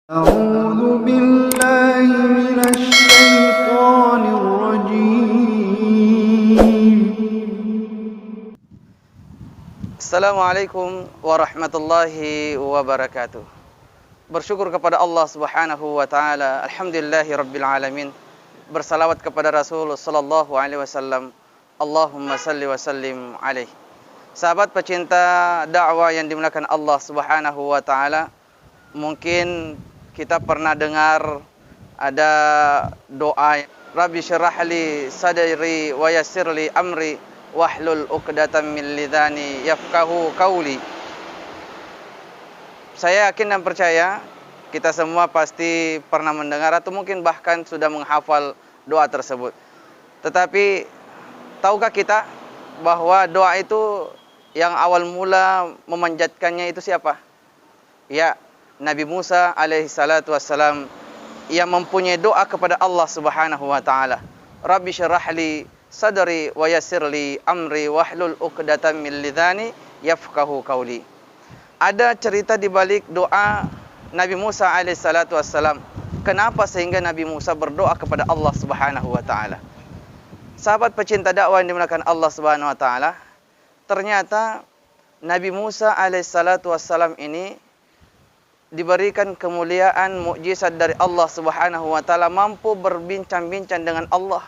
أعوذ بالله من الشيطان الرجيم. Assalamualaikum warahmatullahi wabarakatuh. Bersyukur kepada Allah Subhanahu wa taala. Alhamdulillahi rabbil alamin. Bersalawat kepada Rasul sallallahu alaihi wasallam. Allahumma salli wa sallim alaihi. Sahabat pecinta dakwah yang dimuliakan Allah Subhanahu wa taala, mungkin kita pernah dengar ada doa, Rabbi syrah li sadri wa yassir li amri wahlul 'uqdatam min lisani yafqahu qawli. Saya yakin dan percaya kita semua pasti pernah mendengar atau mungkin bahkan sudah menghafal doa tersebut. Tetapi tahukah kita bahwa doa itu yang awal mula memanjatkannya itu siapa? Ya, Nabi Musa alaihi salatu wassalam, yang mempunyai doa kepada Allah Subhanahu wa taala. Rabbi syrah li sadri wa yassir li amri wahlul 'uqdatam min lisani yafqahu qawli. Ada cerita di balik doa Nabi Musa alaihi salatu wassalam. Kenapa sehingga Nabi Musa berdoa kepada Allah Subhanahu wa taala? Sahabat pecinta dakwah yang dimuliakan Allah Subhanahu wa taala, ternyata Nabi Musa alaihi salatu wassalam ini diberikan kemuliaan mukjizat dari Allah Subhanahu wa taala, mampu berbincang-bincang dengan Allah.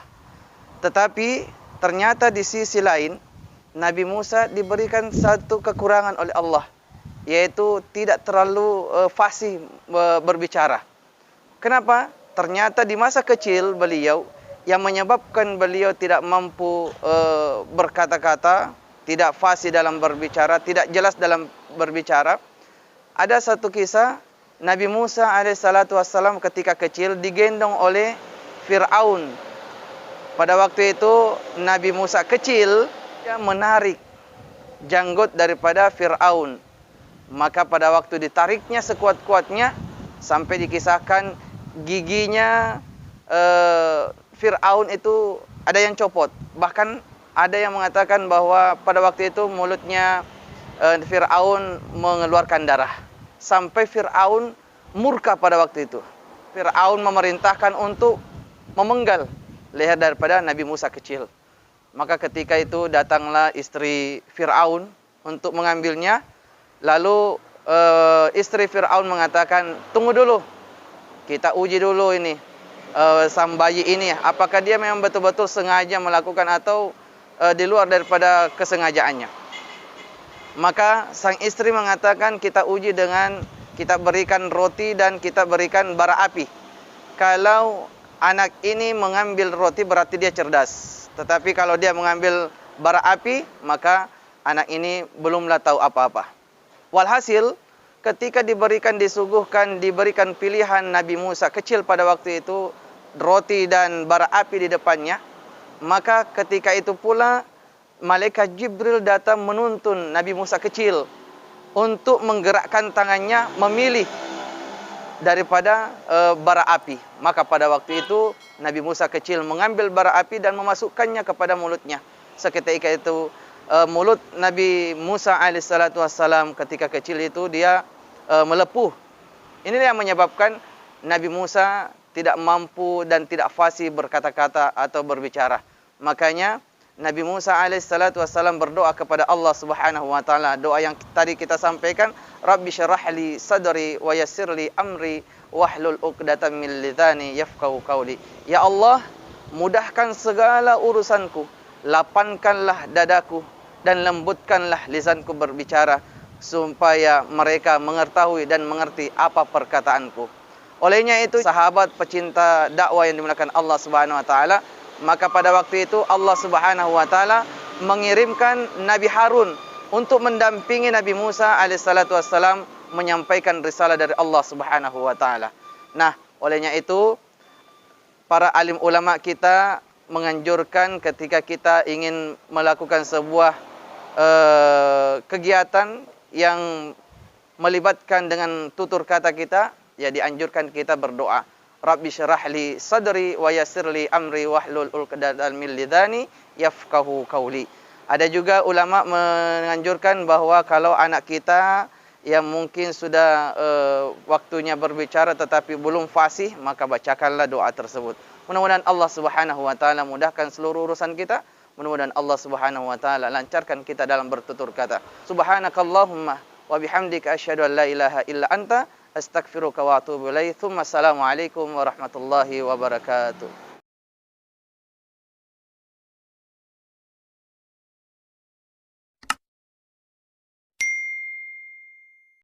Tetapi ternyata di sisi lain Nabi Musa diberikan satu kekurangan oleh Allah, yaitu tidak terlalu fasih berbicara. Kenapa? Ternyata di masa kecil beliau, yang menyebabkan beliau tidak mampu berkata-kata, tidak fasih dalam berbicara, tidak jelas dalam berbicara. Ada satu kisah Nabi Musa alaihissalatu wassalam ketika kecil digendong oleh Fir'aun. Pada waktu itu Nabi Musa kecil, dia menarik janggut daripada Fir'aun. Maka pada waktu ditariknya sekuat-kuatnya, sampai dikisahkan giginya Fir'aun itu ada yang copot. Bahkan ada yang mengatakan bahwa pada waktu itu mulutnya Fir'aun mengeluarkan darah. Sampai Fir'aun murka pada waktu itu. Fir'aun memerintahkan untuk memenggal leher daripada Nabi Musa kecil. Maka ketika itu datanglah istri Fir'aun untuk mengambilnya. Lalu istri Fir'aun mengatakan, tunggu dulu, kita uji dulu ini sang bayi ini, apakah dia memang betul-betul sengaja melakukan atau di luar daripada kesengajaannya. Maka sang istri mengatakan, kita uji dengan kita berikan roti dan kita berikan bara api. Kalau anak ini mengambil roti berarti dia cerdas. Tetapi kalau dia mengambil bara api, maka anak ini belumlah tahu apa-apa. Walhasil, ketika disuguhkan, diberikan pilihan Nabi Musa kecil pada waktu itu, roti dan bara api di depannya, maka ketika itu pula Malaikat Jibril datang menuntun Nabi Musa kecil untuk menggerakkan tangannya memilih daripada bara api. Maka pada waktu itu Nabi Musa kecil mengambil bara api dan memasukkannya kepada mulutnya. Seketika itu mulut Nabi Musa alaihissalatu wassalam ketika kecil itu dia melepuh. Inilah yang menyebabkan Nabi Musa tidak mampu dan tidak fasih berkata-kata atau berbicara. Makanya Nabi Musa alaihissalatu wassalam berdoa kepada Allah Subhanahu wa taala. Doa yang tadi kita sampaikan, Rabbi syrah li sadri wa yassir li amri wahlul 'uqdatam min lisani yafqahu qawli. Ya Allah, mudahkan segala urusanku, lapangkanlah dadaku dan lembutkanlah lisanku berbicara, supaya mereka mengetahui dan mengerti apa perkataanku. Olehnya itu, sahabat pecinta dakwah yang dimuliakan Allah Subhanahu wa taala, maka pada waktu itu Allah Subhanahu wa taala mengirimkan Nabi Harun untuk mendampingi Nabi Musa alaihissalatu wassalam menyampaikan risalah dari Allah Subhanahu wa taala. Nah, olehnya itu para alim ulama kita menganjurkan ketika kita ingin melakukan sebuah kegiatan yang melibatkan dengan tutur kata kita, ya dianjurkan kita berdoa. Rabbi syrah li sadri wa yassir li amri wahlul 'uqdatam min lisani yafqahu qawli. Ada juga ulama menganjurkan bahwa kalau anak kita yang mungkin sudah waktunya berbicara tetapi belum fasih, maka bacakanlah doa tersebut. Mudah-mudahan Allah Subhanahu wa taala mudahkan seluruh urusan kita. Mudah-mudahan Allah Subhanahu wa taala lancarkan kita dalam bertutur kata. Subhanakallahumma wa bihamdika asyhadu an la ilaha illa anta astaghfiruka wa atubu ilaik. Assalamualaikum warahmatullahi wabarakatuh.